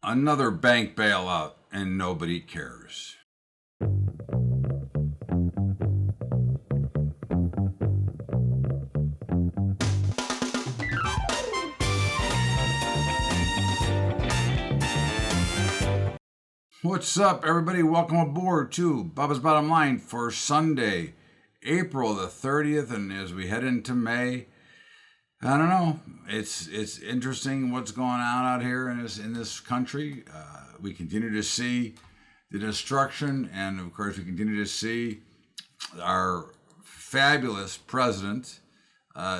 Another bank bailout, and nobody cares. What's up, everybody? Welcome aboard to Bubba's Bottom Line for Sunday, April the 30th. And as we head into May, I don't know. It's interesting what's going on out here in this country. We continue to see the destruction, and of course, we continue to see our fabulous president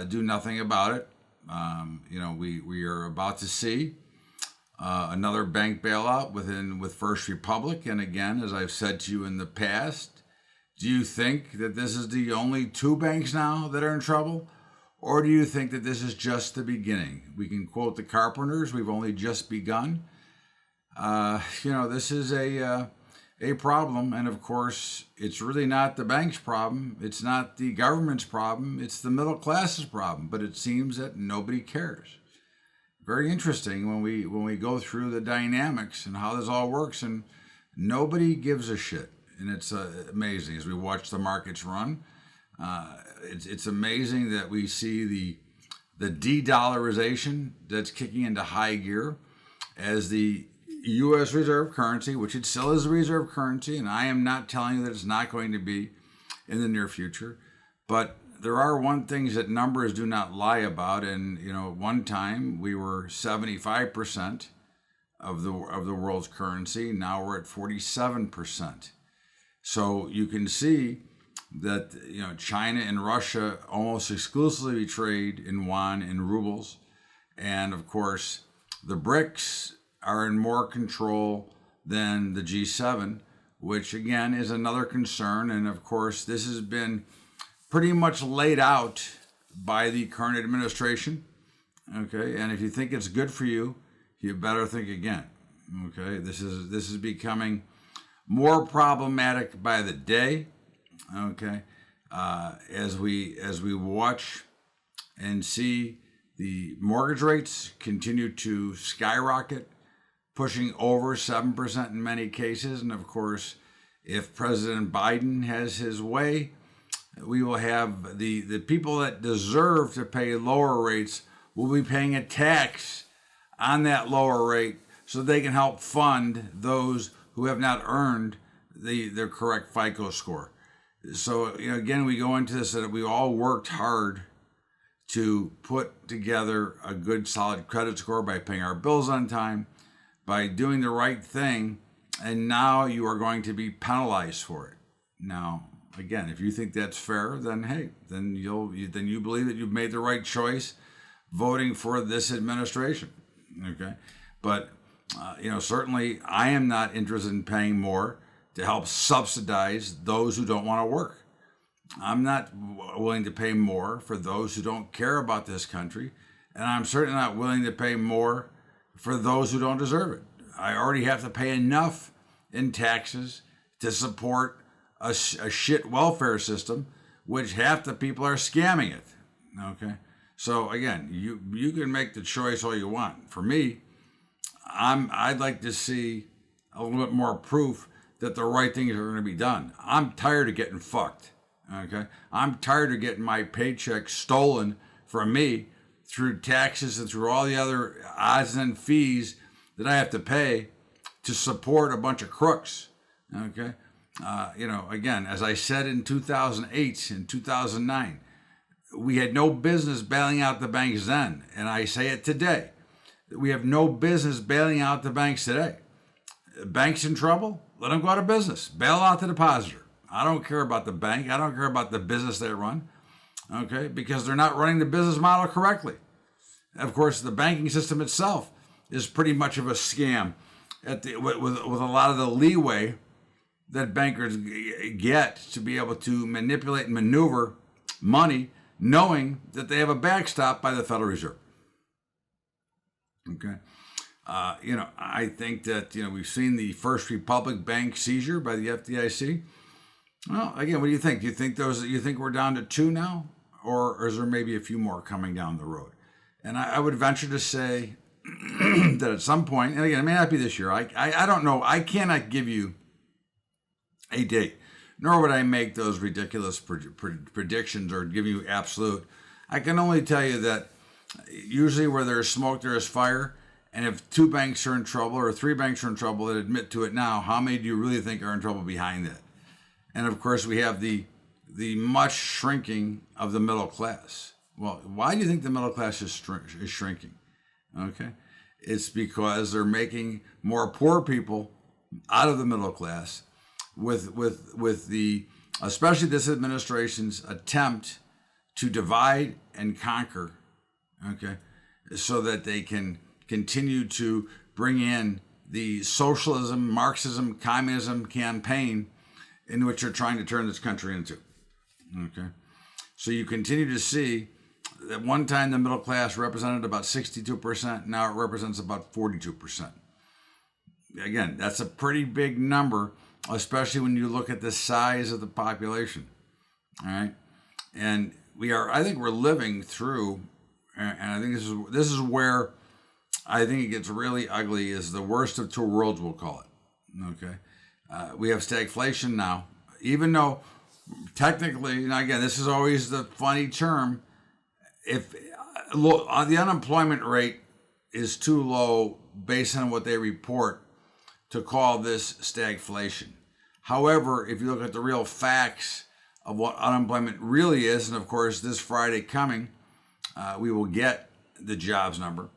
do nothing about it. We are about to see another bank bailout with First Republic. And again, as I've said to you in the past, do you think that this is the only two banks now that are in trouble? Or do you think that this is just the beginning? We can quote the Carpenters, we've only just begun. This is a problem. And of course, it's really not the bank's problem. It's not the government's problem. It's the middle class's problem. But it seems that nobody cares. Very interesting when we go through the dynamics and how this all works, and nobody gives a shit. And it's amazing as we watch the markets run. It's amazing that we see the de-dollarization that's kicking into high gear as the U.S. reserve currency, which it still is a reserve currency, and I am not telling you that it's not going to be in the near future, but there are one things that numbers do not lie about. And one time we were 75% of the world's currency. Now we're at 47%. So you can see that China and Russia almost exclusively trade in yuan and rubles, and of course the BRICS are in more control than the G7, which again is another concern. And of course this has been pretty much laid out by the current administration. Okay, and if you think it's good for you, you better think again. Okay, this is becoming more problematic by the day. Okay, as we watch and see the mortgage rates continue to skyrocket, pushing over 7% in many cases. And of course, if President Biden has his way, we will have the people that deserve to pay lower rates will be paying a tax on that lower rate so they can help fund those who have not earned their correct FICO score. So, again, we go into this that we all worked hard to put together a good, solid credit score by paying our bills on time, by doing the right thing, and now you are going to be penalized for it. Now, again, if you think that's fair, then hey, then you believe that you've made the right choice voting for this administration. Okay, but certainly I am not interested in paying more to help subsidize those who don't want to work. I'm not willing to pay more for those who don't care about this country, and I'm certainly not willing to pay more for those who don't deserve it. I already have to pay enough in taxes to support a shit welfare system, which half the people are scamming it. Okay, so again, you can make the choice all you want. For me, I'd like to see a little bit more proof that the right things are going to be done. I'm tired of getting fucked. Okay, I'm tired of getting my paycheck stolen from me through taxes and through all the other odds and fees that I have to pay to support a bunch of crooks. Okay. Again, as I said in 2008 and 2009, we had no business bailing out the banks then. And I say it today. We have no business bailing out the banks today. Banks in trouble? Let them go out of business. Bail out the depositor. I don't care about the bank. I don't care about the business they run. Okay? Because they're not running the business model correctly. Of course, the banking system itself is pretty much of a scam with a lot of the leeway that bankers get to be able to manipulate and maneuver money, knowing that they have a backstop by the Federal Reserve. Okay. I think that, we've seen the First Republic Bank seizure by the FDIC. Well, again, what do you think? Do you think we're down to 2 now? Or is there maybe a few more coming down the road? And I would venture to say that at some point, and again, it may not be this year. I don't know. I cannot give you a date, nor would I make those ridiculous predictions or give you absolute. I can only tell you that usually where there's smoke, there is fire. And if 2 banks are in trouble or 3 banks are in trouble that admit to it now, how many do you really think are in trouble behind that? And of course, we have the much shrinking of the middle class. Well, why do you think the middle class is shrinking? Okay, it's because they're making more poor people out of the middle class with the, especially this administration's attempt to divide and conquer, okay, so that they can continue to bring in the socialism, Marxism, communism campaign in which they're trying to turn this country into, okay? So you continue to see at one time the middle class represented about 62%, now it represents about 42%. Again, that's a pretty big number, especially when you look at the size of the population, all right? And I think we're living through, and I think this is where I think it gets really ugly, is the worst of 2 worlds, we'll call it, okay? We have stagflation now, even though technically, and again, this is always the funny term, if the unemployment rate is too low based on what they report to call this stagflation. However, if you look at the real facts of what unemployment really is, and of course this Friday coming, we will get the jobs number.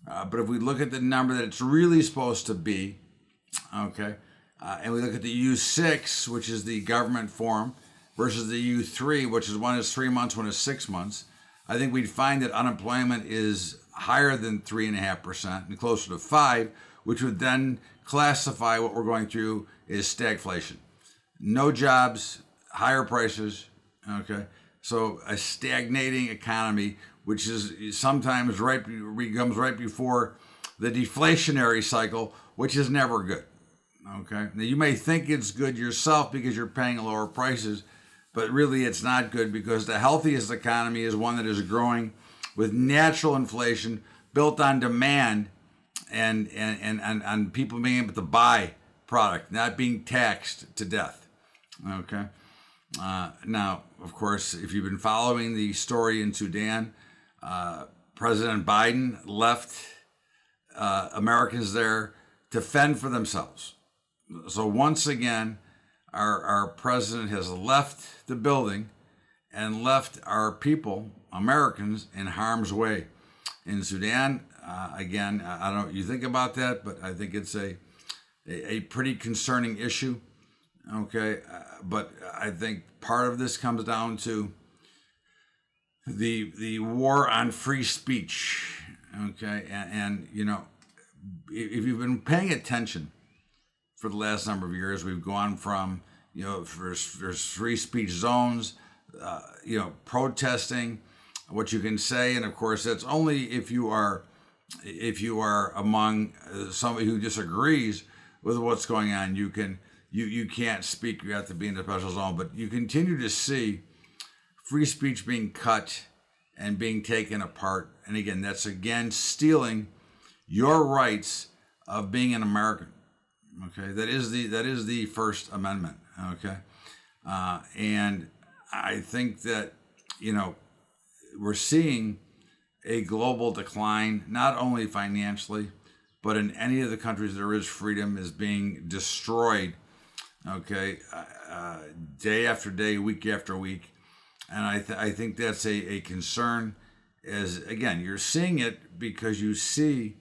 But if we look at the number that it's really supposed to be, okay, and we look at the U6, which is the government form, versus the U3, which is one is 3 months, one is 6 months, I think we'd find that unemployment is higher than 3.5% and closer to 5%, which would then classify what we're going through as stagflation. No jobs, higher prices, okay? So a stagnating economy, which is sometimes comes right before the deflationary cycle, which is never good, okay? Now you may think it's good yourself because you're paying lower prices, but really it's not good, because the healthiest economy is one that is growing with natural inflation built on demand and people being able to buy product, not being taxed to death, okay? Now, of course, if you've been following the story in Sudan, President Biden left Americans there to fend for themselves. So once again, our president has left the building and left our people, Americans, in harm's way. In Sudan, again, I don't know what you think about that, but I think it's a pretty concerning issue. Okay, but I think part of this comes down to the war on free speech. Okay, and you know, if you've been paying attention for the last number of years, we've gone from, you know, there's free speech zones, you know, protesting what you can say, and of course that's only if you are among somebody who disagrees with what's going on. You can't speak. You have to be in the special zone. But you continue to see free speech being cut and being taken apart. And again, that's again stealing your rights of being an American. Okay, that is the First Amendment. Okay, and I think that, you know, we're seeing a global decline, not only financially, but in any of the countries there is freedom is being destroyed. Okay, day after day, week after week, and I think that's a concern. As again, you're seeing it because you see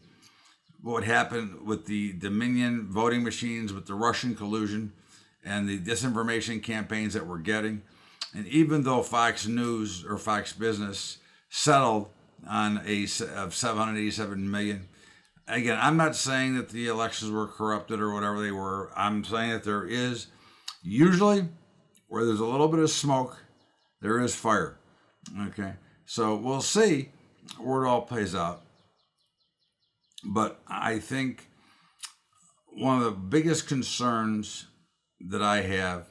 what happened with the Dominion voting machines, with the Russian collusion, and the disinformation campaigns that we're getting. And even though Fox News or Fox Business settled on of 787 million. Again, I'm not saying that the elections were corrupted or whatever they were. I'm saying that there is, usually where there's a little bit of smoke, there is fire. Okay, so we'll see where it all plays out. But I think one of the biggest concerns that I have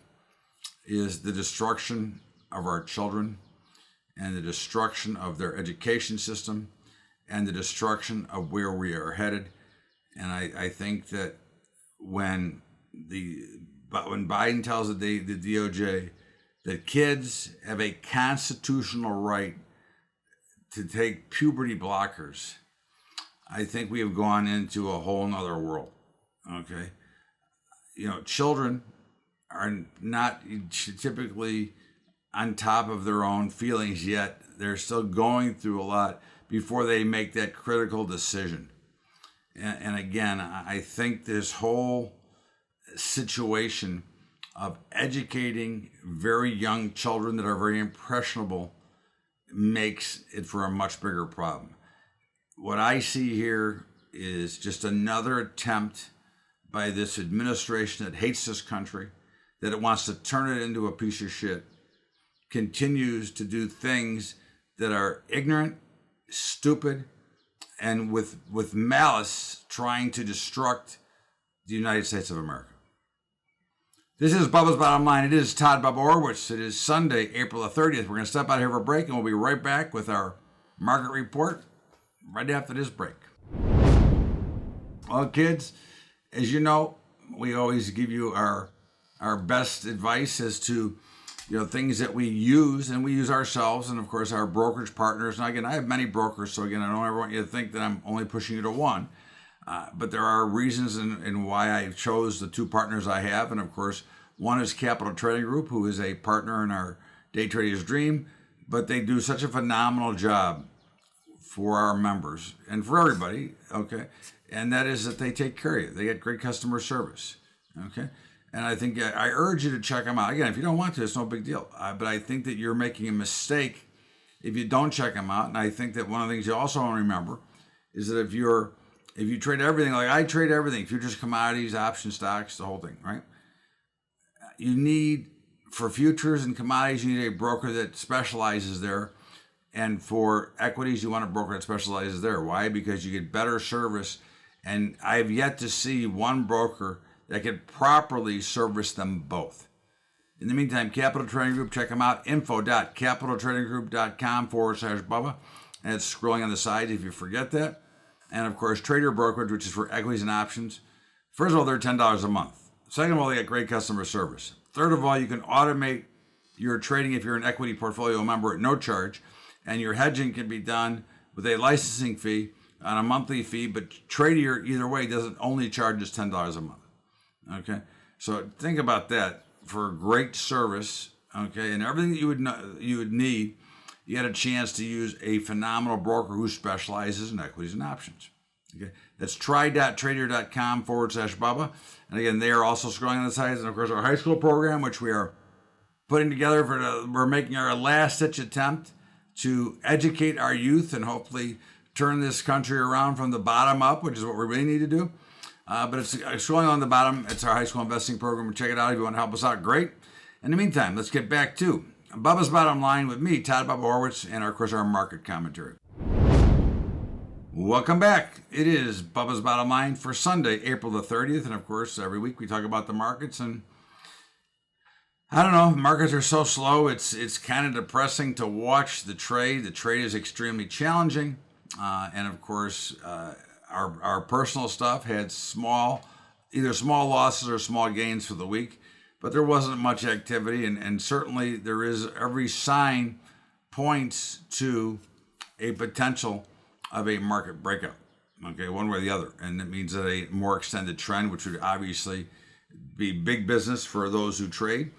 is the destruction of our children and the destruction of their education system and the destruction of where we are headed. And I think that when Biden tells the DOJ that kids have a constitutional right to take puberty blockers, I think we have gone into a whole nother world. Okay. Children are not typically on top of their own feelings yet. They're still going through a lot before they make that critical decision. And again, I think this whole situation of educating very young children that are very impressionable makes it for a much bigger problem. What I see here is just another attempt by this administration that hates this country, that it wants to turn it into a piece of shit, continues to do things that are ignorant, stupid, and with malice trying to destruct the United States of America. This is Bubba's Bottom Line. It is Todd Bubba Orwitz. It is Sunday, April the 30th. We're going to step out here for a break, and we'll be right back with our market report right after this break. Well, kids, as you know, we always give you our best advice as to things that we use, and we use ourselves, and of course our brokerage partners. Now again, I have many brokers, so again, I don't ever want you to think that I'm only pushing you to one, but there are reasons in why I chose the two partners I have, and of course one is Capital Trading Group, who is a partner in our Day Trader's Dream, but they do such a phenomenal job for our members and for everybody, okay, and that is that they take care of you. They get great customer service, okay. And I think I urge you to check them out. Again, if you don't want to, it's no big deal. But I think that you're making a mistake if you don't check them out. And I think that one of the things you also want to remember is that if you trade everything, like I trade everything, futures, commodities, options, stocks, the whole thing, right? You need, for futures and commodities, you need a broker that specializes there. And for equities, you want a broker that specializes there. Why? Because you get better service. And I have yet to see one broker that can properly service them both. In the meantime, Capital Trading Group, check them out, info.capitaltradinggroup.com/Bubba. And it's scrolling on the side if you forget that. And of course, Trader Brokerage, which is for equities and options. First of all, they're $10 a month. Second of all, they get great customer service. Third of all, you can automate your trading if you're an equity portfolio member at no charge. And your hedging can be done with a licensing fee on a monthly fee, but Trader, either way, doesn't only charge us $10 a month. Okay, so think about that for great service. Okay, and everything that you would need, you had a chance to use a phenomenal broker who specializes in equities and options. Okay, that's try.trader.com/Bubba. And again, they are also scrolling on the sides, and of course our high school program, which we are putting together we're making our last ditch attempt to educate our youth and hopefully turn this country around from the bottom up, which is what we really need to do. But it's showing on the bottom. It's our high school investing program. Check it out if you want to help us out. Great. In the meantime, let's get back to Bubba's Bottom Line with me, Todd Bubba Orwitz, and of course our market commentary. Welcome back. It is Bubba's Bottom Line for Sunday, April the 30th. And of course, every week we talk about the markets. And I don't know, markets are so slow. It's kind of depressing to watch the trade. The trade is extremely challenging. And of course, our personal stuff had either small losses or small gains for the week, but there wasn't much activity, and certainly there is every sign points to a potential of a market breakout, okay, one way or the other, and it means that a more extended trend, which would obviously be big business for those who trade,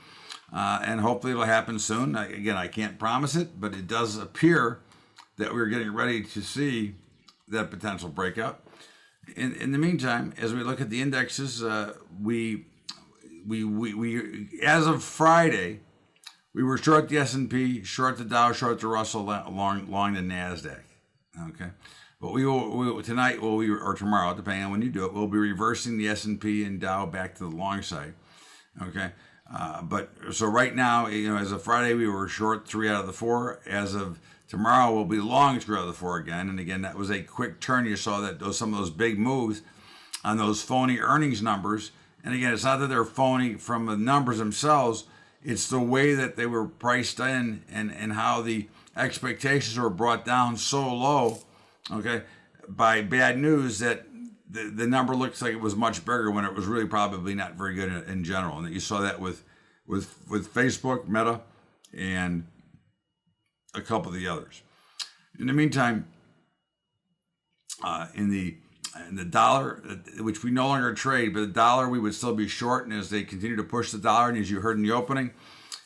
and hopefully it'll happen soon. Again, I can't promise it, but it does appear that we're getting ready to see that potential breakout. In the meantime, as we look at the indexes, we as of Friday, we were short the S&P, short the Dow, short the Russell, long the Nasdaq. Okay, but we will tonight, or tomorrow, depending on when you do it, we'll be reversing the S&P and Dow back to the long side. Okay, but so right now, as of Friday, we were short 3 out of the 4. As of tomorrow, we'll be long 3 out of the 4 again. And again, that was a quick turn. You saw that some of those big moves on those phony earnings numbers. And again, it's not that they're phony from the numbers themselves. It's the way that they were priced in and how the expectations were brought down so low okay, by bad news that the number looks like it was much bigger when it was really probably not very good in general. And you saw that with Facebook, Meta, and a couple of the others. In the meantime, in the dollar, which we no longer trade, but the dollar we would still be short. And as they continue to push the dollar, and as you heard in the opening,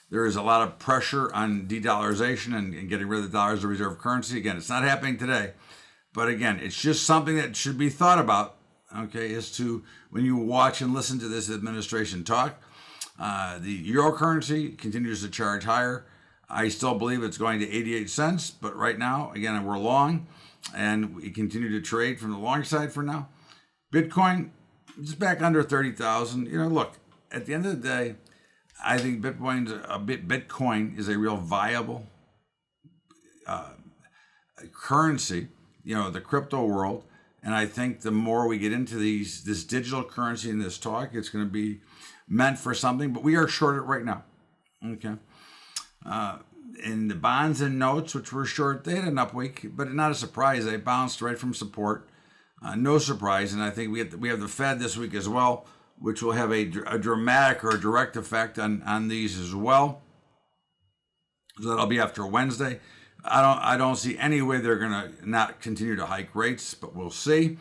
there is a lot of pressure on de-dollarization and getting rid of the dollar as a reserve currency. Again, it's not happening today, but again, it's just something that should be thought about, okay, as to when you watch and listen to this administration talk. The euro currency continues to charge higher. I still believe it's going to 88 cents, but right now, again, we're long, and we continue to trade from the long side for now. Bitcoin is back under 30,000. Look, at the end of the day, I think Bitcoin is a real viable currency, the crypto world. And I think the more we get into this digital currency and this talk, it's going to be meant for something. But we are short it right now. Okay. In the bonds and notes, which were short, they had an up week, but not a surprise. They bounced right from support. No surprise. And I think we have the Fed this week as well, which will have a dramatic or a direct effect on these as well. So that'll be after Wednesday. I don't see any way they're going to not continue to hike rates, but we'll see.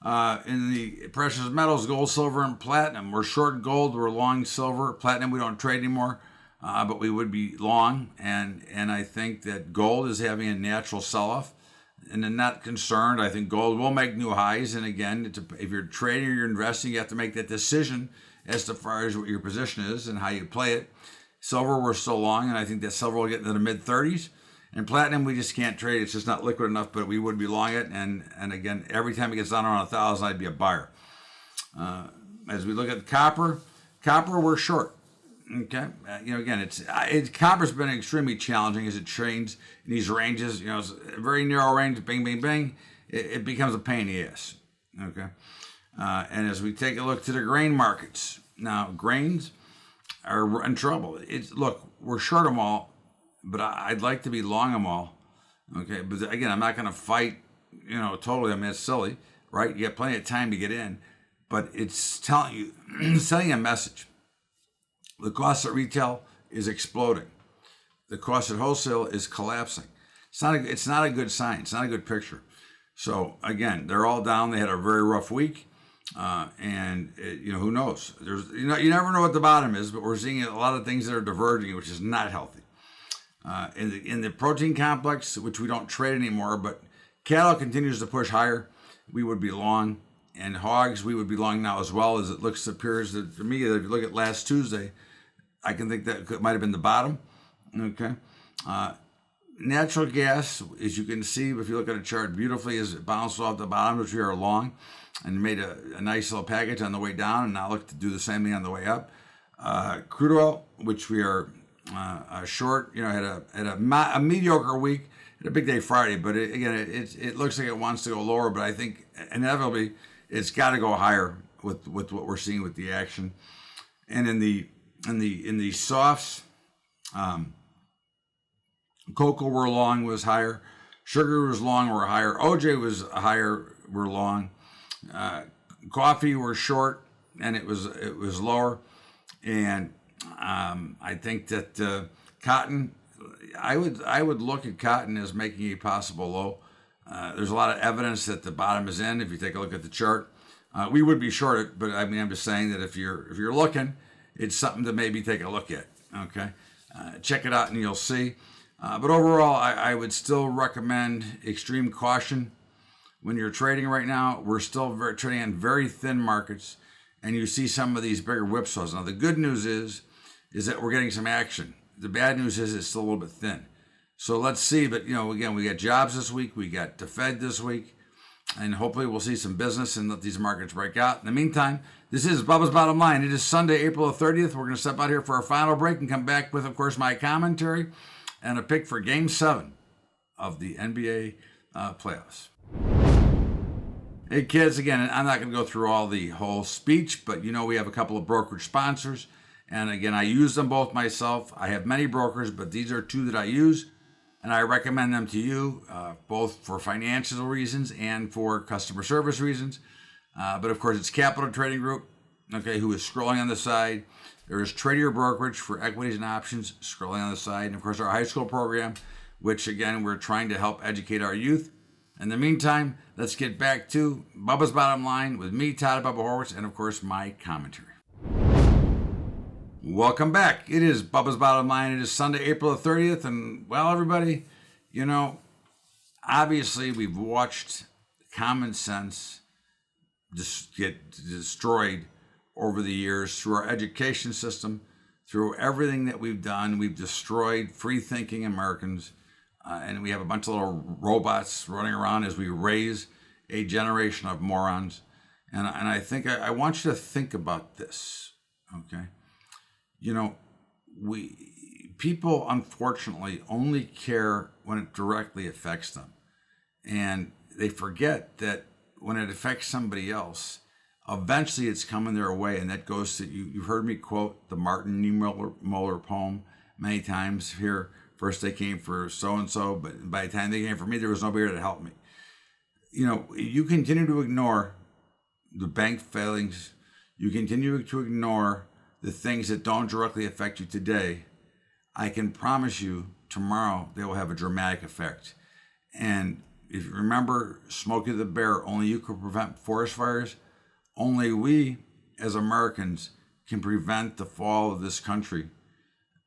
In the precious metals, gold, silver, and platinum, we're short gold, we're long silver. Platinum we don't trade anymore, but we would be long. And I think that gold is having a natural sell-off. And I'm not concerned. I think gold will make new highs. And again, if you're trading or you're investing, you have to make that decision as to far as what your position is and how you play it. Silver, we're still long, and I think that silver will get into the mid-30s. And platinum, we just can't trade. It's just not liquid enough, but we would be long it. And again, every time it gets down around 1,000, I'd be a buyer. As we look at copper, we're short. Okay, again, copper's been extremely challenging as it trades in these ranges. It's a very narrow range. Bing, bing, bing. It becomes a pain in the ass. Okay, and as we take a look to the grain markets now, grains are in trouble. Look, we're short them all, but I'd like to be long them all. Okay, but again, I'm not going to fight. Totally. I mean, it's silly, right? You got plenty of time to get in, but it's telling you, sending a message. The cost at retail is exploding. The cost at wholesale is collapsing. It's not a good sign. It's not a good picture. So again, they're all down. They had a very rough week, and who knows? You never know what the bottom is, but we're seeing a lot of things that are diverging, which is not healthy. In the protein complex, which we don't trade anymore, but cattle continues to push higher. We would be long, and hogs we would be long now as well. As it appears that to me, if you look at last Tuesday, I can think that might have been the bottom. Okay. Natural gas, as you can see, if you look at a chart beautifully, as it bounced off the bottom, which we are long, and made a nice little package on the way down, and now look to do the same thing on the way up. Crude oil, which we are short, had a mediocre week, had a big day Friday, but it looks like it wants to go lower, but I think inevitably it's got to go higher with what we're seeing with the action. And in the softs, cocoa we're long was higher, sugar was long, we're higher, OJ was higher, we're long, coffee we're short, and it was lower, and I think that cotton, I would look at cotton as making a possible low. There's a lot of evidence that the bottom is in. If you take a look at the chart, we would be short it, but I mean, I'm just saying that if you're looking, it's something to maybe take a look at. Okay, check it out and you'll see. But overall, I would still recommend extreme caution when you're trading right now. We're still trading on very thin markets, and you see some of these bigger whipsaws. Now, the good news is that we're getting some action. The bad news is it's still a little bit thin. So let's see. But, again, we got jobs this week. We got the Fed this week. And hopefully we'll see some business and let these markets break out. In the meantime, this is Bubba's Bottom Line. It is Sunday, April 30th. We're going to step out here for our final break and come back with, of course, my commentary and a pick for Game 7 of the NBA playoffs. Hey, kids, again, I'm not going to go through all the whole speech, but we have a couple of brokerage sponsors. And again, I use them both myself. I have many brokers, but these are two that I use. and I recommend them to you, both for financial reasons and for customer service reasons. But of course, it's Capital Trading Group, okay, who is scrolling on the side. There is Trader Brokerage for equities and options, scrolling on the side. And of course, our high school program, which again, we're trying to help educate our youth. In the meantime, let's get back to Bubba's Bottom Line with me, Todd Bubba Horowitz, and of course, my commentary. Welcome back. It is Bubba's Bottom Line. It is Sunday, April the 30th. And well, everybody, you know, obviously we've watched common sense just get destroyed over the years through our education system, through everything that we've done. We've destroyed free-thinking Americans, and we have a bunch of little robots running around as we raise a generation of morons. And I think I want you to think about this, okay? You know, people unfortunately only care when it directly affects them, and they forget that when it affects somebody else, eventually it's coming their way. And that goes to, you've heard me quote the Martin Niemöller poem many times here. First they came for so-and-so, but by the time they came for me, there was nobody to help me. You know, you continue to ignore the bank failings. You continue to ignore the things that don't directly affect you today. I can promise you tomorrow they will have a dramatic effect. And if you remember Smokey the Bear, only you could prevent forest fires. Only we, as Americans, can prevent the fall of this country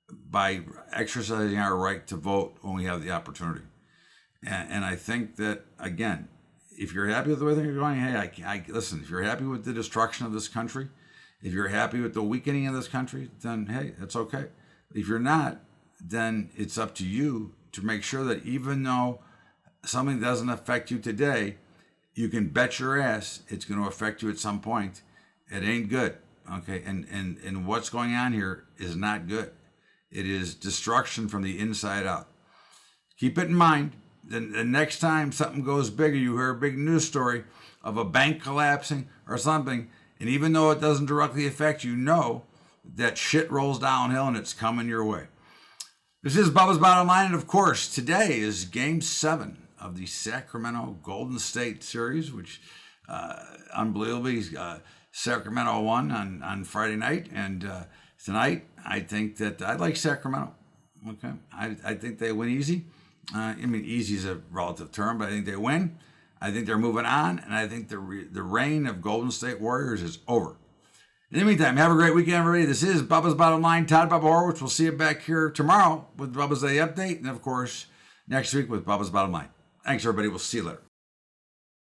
by exercising our right to vote when we have the opportunity. And I think that, again, if you're happy with the way things are going, hey, listen, if you're happy with the destruction of this country, if you're happy with the weakening of this country, then, hey, that's okay. If you're not, then it's up to you to make sure that even though something doesn't affect you today, you can bet your ass it's going to affect you at some point. It ain't good, okay? And what's going on here is not good. It is destruction from the inside out. Keep it in mind. The next time something goes bigger, you hear a big news story of a bank collapsing or something, and even though it doesn't directly affect you, know that shit rolls downhill and it's coming your way. This is Bubba's Bottom Line, and of course, today is Game 7 of the Sacramento Golden State series, which unbelievably Sacramento won on Friday night. And tonight, I think that I like Sacramento. Okay, I think they win easy. I mean, easy is a relative term, but I think they win. I think they're moving on, and I think the reign of Golden State Warriors is over. In the meantime, have a great weekend, everybody. This is Bubba's Bottom Line. Todd Bubba Horowitz. We'll see you back here tomorrow with Bubba's Day Update, and of course, next week with Bubba's Bottom Line. Thanks, everybody. We'll see you later.